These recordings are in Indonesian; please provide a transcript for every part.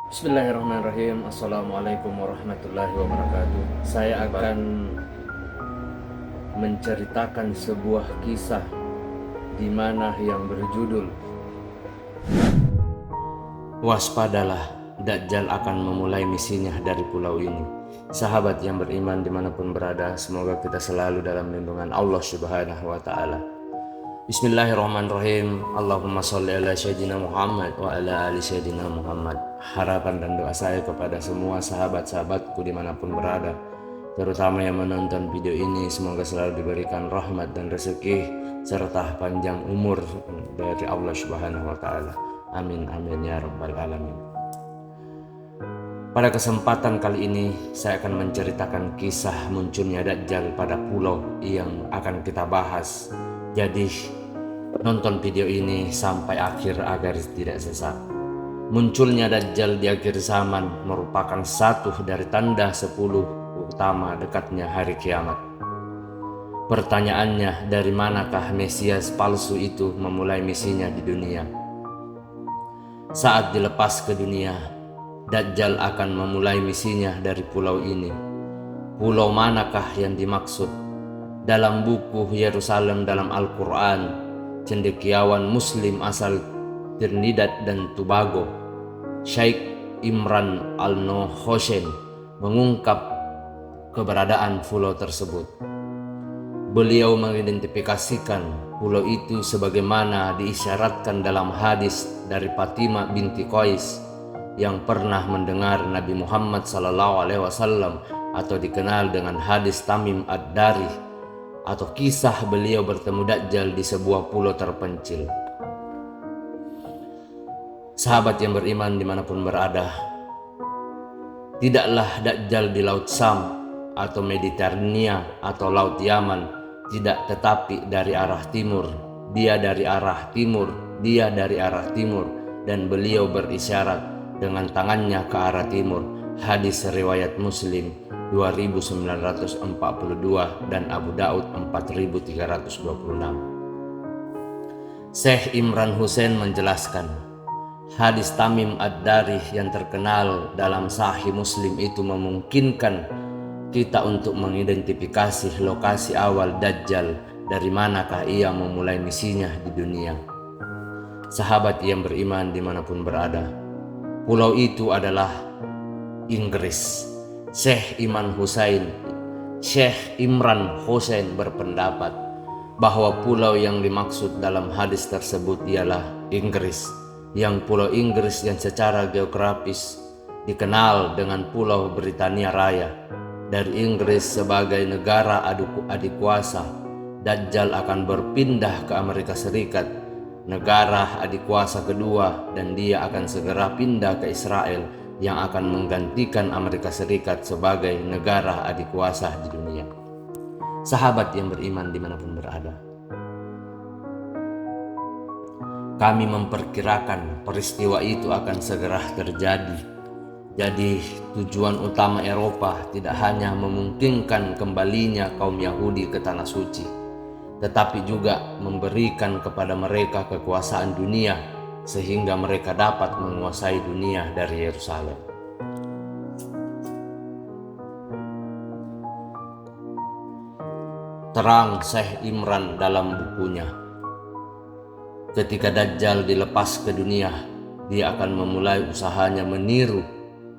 Bismillahirrahmanirrahim. Assalamualaikum warahmatullahi wabarakatuh. Saya akan menceritakan sebuah kisah di mana yang berjudul Waspadalah, Dajjal akan memulai misinya dari pulau ini. Sahabat yang beriman dimanapun berada, semoga kita selalu dalam lindungan Allah Subhanahu wa Ta'ala. Bismillahirrahmanirrahim. Allahumma sholli ala Sayyidina Muhammad wa ala ali Sayyidina Muhammad. Harapan dan doa saya kepada semua sahabat-sahabatku dimanapun berada, terutama yang menonton video ini, semoga selalu diberikan rahmat dan rezeki serta panjang umur dari Allah Subhanahu wa Ta'ala. Amin amin ya rabbal alamin. Pada kesempatan kali ini saya akan menceritakan kisah munculnya Dajjal pada pulau yang akan kita bahas. Jadi nonton video ini sampai akhir agar tidak sesat. Munculnya Dajjal di akhir zaman merupakan satu dari tanda 10 utama dekatnya hari kiamat. Pertanyaannya, dari manakah Mesias palsu itu memulai misinya di dunia? Saat dilepas ke dunia, Dajjal akan memulai misinya dari pulau ini. Pulau manakah yang dimaksud? Dalam buku Yerusalem dalam Al-Quran, cendekiawan Muslim asal Trinidad dan Tobago, Sheikh Imran Al-Nahyan, mengungkap keberadaan pulau tersebut. Beliau mengidentifikasikan pulau itu sebagaimana diisyaratkan dalam hadis dari Fatimah binti Qais yang pernah mendengar Nabi Muhammad SAW, atau dikenal dengan hadis Tamim Ad-Dari, atau kisah beliau bertemu Dajjal di sebuah pulau terpencil. Sahabat yang beriman dimanapun berada, tidaklah Dajjal di Laut Sam atau Mediterania atau Laut Yaman, tidak, tetapi dari arah timur. Dia dari arah timur, dia dari arah timur, dan beliau berisyarat dengan tangannya ke arah timur. Hadis riwayat Muslim 2942 dan Abu Daud 4326. Syekh Imran Hussein menjelaskan, hadis Tamim Ad-Dari yang terkenal dalam Sahih Muslim itu memungkinkan kita untuk mengidentifikasi lokasi awal Dajjal, dari manakah ia memulai misinya di dunia. Sahabat yang beriman dimanapun berada, pulau itu adalah Inggris. Syekh Imran Hussein berpendapat bahwa pulau yang dimaksud dalam hadis tersebut ialah Inggris, yang pulau Inggris yang secara geografis dikenal dengan Pulau Britania Raya. Dari Inggris sebagai negara adik kuasa, Dajjal akan berpindah ke Amerika Serikat, negara adik kuasa kedua, dan dia akan segera pindah ke Israel yang akan menggantikan Amerika Serikat sebagai negara adik kuasa di dunia. Sahabat yang beriman dimanapun berada, kami memperkirakan peristiwa itu akan segera terjadi. Jadi tujuan utama Eropa tidak hanya memungkinkan kembalinya kaum Yahudi ke Tanah Suci, tetapi juga memberikan kepada mereka kekuasaan dunia sehingga mereka dapat menguasai dunia dari Yerusalem. Terang Syekh Imran dalam bukunya, ketika Dajjal dilepas ke dunia, dia akan memulai usahanya meniru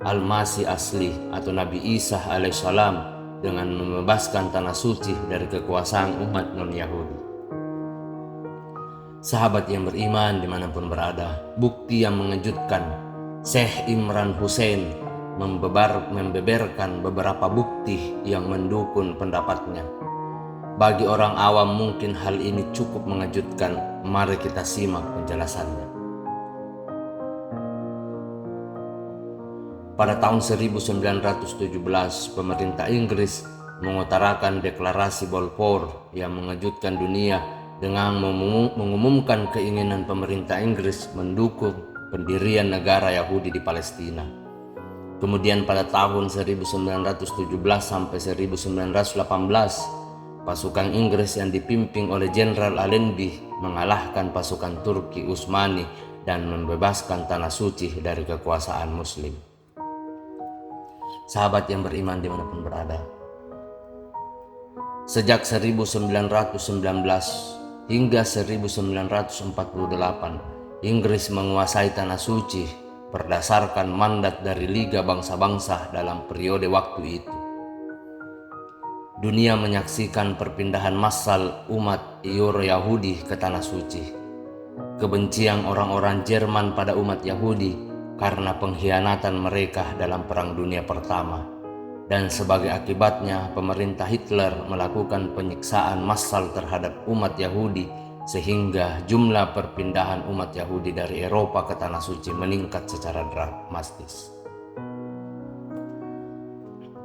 Al-Masih asli atau Nabi Isa alaihissalam dengan membebaskan Tanah Suci dari kekuasaan umat non-Yahudi. Sahabat yang beriman dimanapun berada, bukti yang mengejutkan, Syekh Imran Hussein membeberkan beberapa bukti yang mendukung pendapatnya. Bagi orang awam mungkin hal ini cukup mengejutkan. Mari kita simak penjelasannya. Pada tahun 1917, pemerintah Inggris mengutarakan deklarasi Balfour yang mengejutkan dunia dengan mengumumkan keinginan pemerintah Inggris mendukung pendirian negara Yahudi di Palestina. Kemudian pada tahun 1917 sampai 1918, pasukan Inggris yang dipimpin oleh Jenderal Allenby mengalahkan pasukan Turki Utsmani dan membebaskan tanah suci dari kekuasaan Muslim. Sahabat yang beriman dimanapun berada, sejak 1919 hingga 1948, Inggris menguasai tanah suci berdasarkan mandat dari Liga Bangsa-Bangsa dalam periode waktu itu. Dunia menyaksikan perpindahan massal umat Yahudi ke tanah suci. Kebencian orang-orang Jerman pada umat Yahudi karena pengkhianatan mereka dalam Perang Dunia Pertama, dan sebagai akibatnya pemerintah Hitler melakukan penyiksaan massal terhadap umat Yahudi sehingga jumlah perpindahan umat Yahudi dari Eropa ke tanah suci meningkat secara dramatis.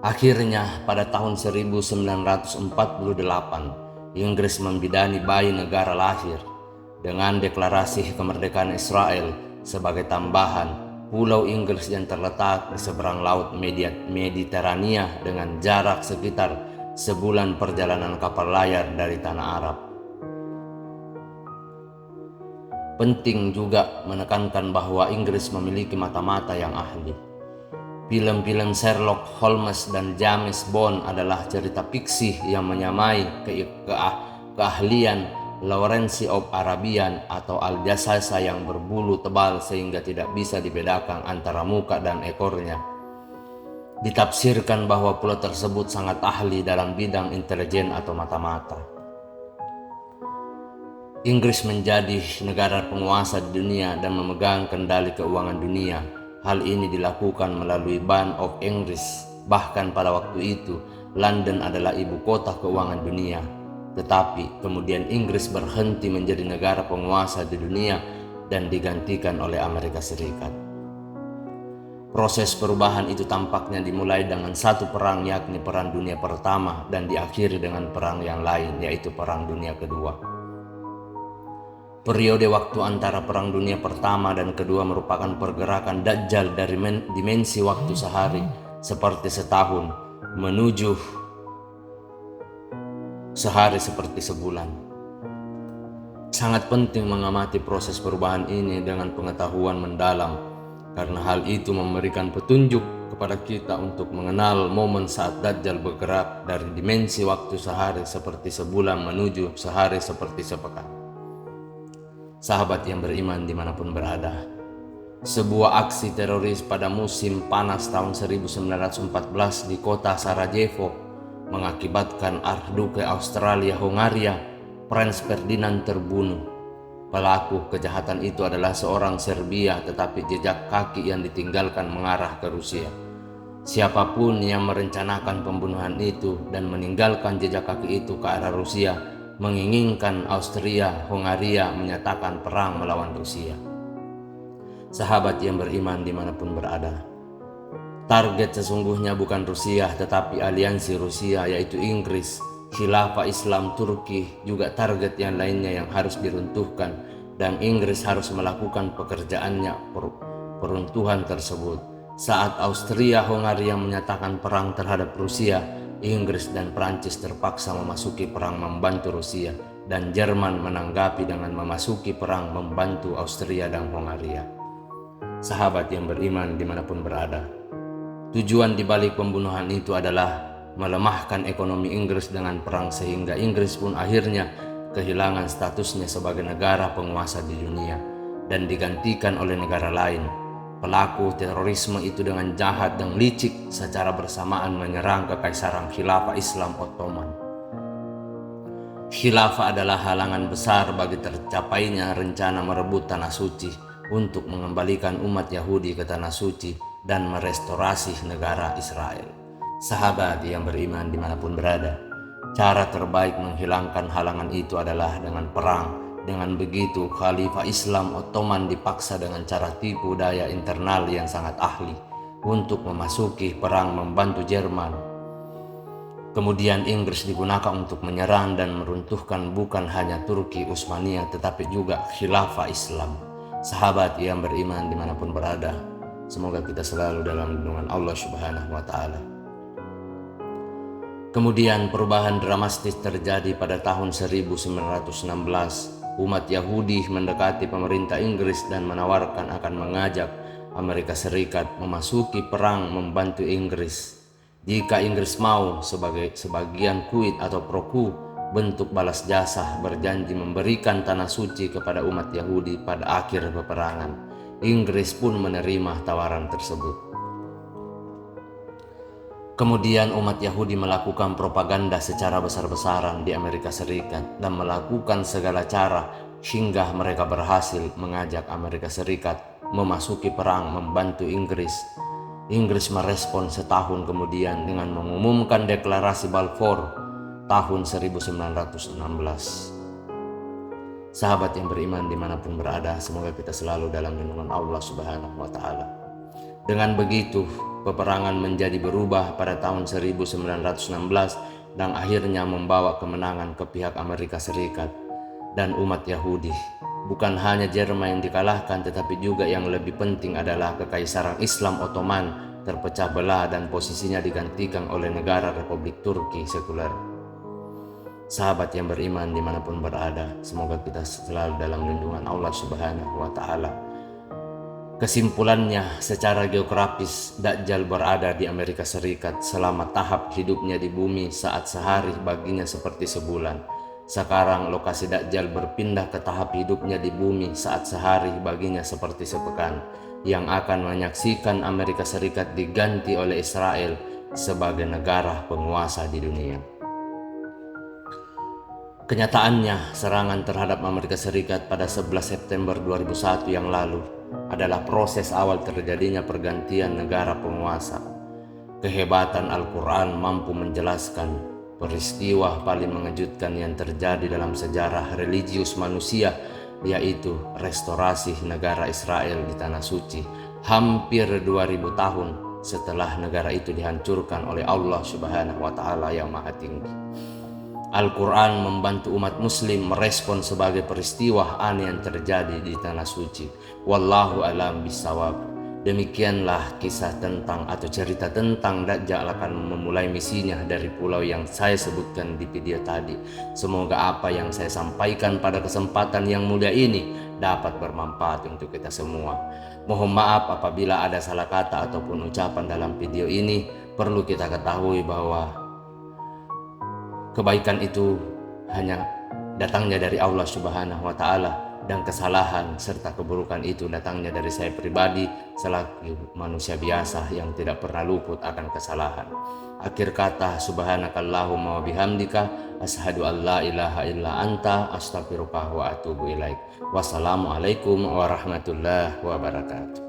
Akhirnya pada tahun 1948, Inggris membidani bayi negara lahir dengan deklarasi kemerdekaan Israel sebagai tambahan pulau Inggris yang terletak di seberang laut Mediterania dengan jarak sekitar sebulan perjalanan kapal layar dari tanah Arab. Penting juga menekankan bahwa Inggris memiliki mata-mata yang ahli. Film-film Sherlock Holmes dan James Bond adalah cerita fiksi yang menyamai keahlian Lawrence of Arabian atau Aljasasa yang berbulu tebal sehingga tidak bisa dibedakan antara muka dan ekornya. Ditafsirkan bahwa pulau tersebut sangat ahli dalam bidang intelijen atau mata-mata. Inggris menjadi negara penguasa di dunia dan memegang kendali keuangan dunia. Hal ini dilakukan melalui Bank of Inggris. Bahkan pada waktu itu, London adalah ibu kota keuangan dunia. Tetapi kemudian Inggris berhenti menjadi negara penguasa di dunia dan digantikan oleh Amerika Serikat. Proses perubahan itu tampaknya dimulai dengan satu perang, yakni Perang Dunia Pertama, dan diakhiri dengan perang yang lain, yaitu Perang Dunia Kedua. Periode waktu antara Perang Dunia Pertama dan Kedua merupakan pergerakan Dajjal dari dimensi waktu sehari seperti setahun menuju sehari seperti sebulan. Sangat penting mengamati proses perubahan ini dengan pengetahuan mendalam, karena hal itu memberikan petunjuk kepada kita untuk mengenal momen saat Dajjal bergerak dari dimensi waktu sehari seperti sebulan menuju sehari seperti sepekan. Sahabat yang beriman dimanapun berada, sebuah aksi teroris pada musim panas tahun 1914 di kota Sarajevo mengakibatkan Archduke Austria-Hungaria Prince Ferdinand terbunuh. Pelaku kejahatan itu adalah seorang Serbia, tetapi jejak kaki yang ditinggalkan mengarah ke Rusia. Siapapun yang merencanakan pembunuhan itu dan meninggalkan jejak kaki itu ke arah Rusia menginginkan Austria-Hungaria menyatakan perang melawan Rusia. Sahabat yang beriman dimanapun berada, target sesungguhnya bukan Rusia tetapi aliansi Rusia, yaitu Inggris, Khilafah Islam Turki, juga target yang lainnya yang harus diruntuhkan, dan Inggris harus melakukan pekerjaannya peruntuhan tersebut. Saat Austria-Hungaria menyatakan perang terhadap Rusia, Inggris dan Prancis terpaksa memasuki perang membantu Rusia, dan Jerman menanggapi dengan memasuki perang membantu Austria dan Hungaria. Sahabat yang beriman dimanapun berada, tujuan dibalik pembunuhan itu adalah melemahkan ekonomi Inggris dengan perang, sehingga Inggris pun akhirnya kehilangan statusnya sebagai negara penguasa di dunia dan digantikan oleh negara lain. Pelaku terorisme itu dengan jahat dan licik secara bersamaan menyerang kekaisaran Khilafah Islam Ottoman. Khilafah adalah halangan besar bagi tercapainya rencana merebut tanah suci untuk mengembalikan umat Yahudi ke tanah suci dan merestorasi negara Israel. Sahabat yang beriman dimanapun berada, cara terbaik menghilangkan halangan itu adalah dengan perang. Dengan begitu, Khalifah Islam Ottoman dipaksa dengan cara tipu daya internal yang sangat ahli untuk memasuki perang membantu Jerman. Kemudian Inggris digunakan untuk menyerang dan meruntuhkan bukan hanya Turki Utsmaniyah tetapi juga Khilafah Islam. Sahabat yang beriman dimanapun berada, semoga kita selalu dalam lindungan Allah Subhanahu wa Ta'ala. Kemudian perubahan dramatis terjadi pada tahun 1916 umat Yahudi mendekati pemerintah Inggris dan menawarkan akan mengajak Amerika Serikat memasuki perang membantu Inggris. Jika Inggris mau sebagai sebagian kuit atau proku bentuk balas jasa, berjanji memberikan tanah suci kepada umat Yahudi pada akhir peperangan. Inggris pun menerima tawaran tersebut. Kemudian umat Yahudi melakukan propaganda secara besar-besaran di Amerika Serikat dan melakukan segala cara hingga mereka berhasil mengajak Amerika Serikat memasuki perang membantu Inggris. Inggris merespon setahun kemudian dengan mengumumkan deklarasi Balfour tahun 1916. Sahabat yang beriman dimanapun berada, semoga kita selalu dalam lindungan Allah Subhanahu wa Ta'ala. Dengan begitu, peperangan menjadi berubah pada tahun 1916 dan akhirnya membawa kemenangan ke pihak Amerika Serikat dan umat Yahudi. Bukan hanya Jerman yang dikalahkan, tetapi juga yang lebih penting adalah Kekaisaran Islam Ottoman terpecah belah dan posisinya digantikan oleh negara Republik Turki sekuler. Sahabat yang beriman dimanapun berada, semoga kita selalu dalam lindungan Allah Subhanahu wa Ta'ala. Kesimpulannya, secara geografis Dajjal berada di Amerika Serikat selama tahap hidupnya di bumi saat sehari baginya seperti sebulan. Sekarang lokasi Dajjal berpindah ke tahap hidupnya di bumi saat sehari baginya seperti sepekan, yang akan menyaksikan Amerika Serikat diganti oleh Israel sebagai negara penguasa di dunia. Kenyataannya, serangan terhadap Amerika Serikat pada 11 September 2001 yang lalu adalah proses awal terjadinya pergantian negara penguasa. Kehebatan Al-Quran mampu menjelaskan peristiwa paling mengejutkan yang terjadi dalam sejarah religius manusia, yaitu restorasi negara Israel di Tanah Suci hampir 2000 tahun setelah negara itu dihancurkan oleh Allah Subhanahu wa Ta'ala yang Maha Tinggi. Al-Quran membantu umat muslim merespon sebagai peristiwa aneh yang terjadi di Tanah Suci. Wallahu a'lam bishawab. Demikianlah kisah tentang atau cerita tentang Dajjal akan memulai misinya dari pulau yang saya sebutkan di video tadi. Semoga apa yang saya sampaikan pada kesempatan yang mulia ini dapat bermanfaat untuk kita semua. Mohon maaf apabila ada salah kata ataupun ucapan dalam video ini. Perlu kita ketahui bahwa kebaikan itu hanya datangnya dari Allah Subhanahu wa Ta'ala, dan kesalahan serta keburukan itu datangnya dari saya pribadi selaku manusia biasa yang tidak pernah luput akan kesalahan. Akhir kata, subhanakallahumma wa bihamdika asyhadu an la ilaha illa anta astaghfiruka wa atubu ilaik. Wassalamualaikum warahmatullahi wabarakatuh.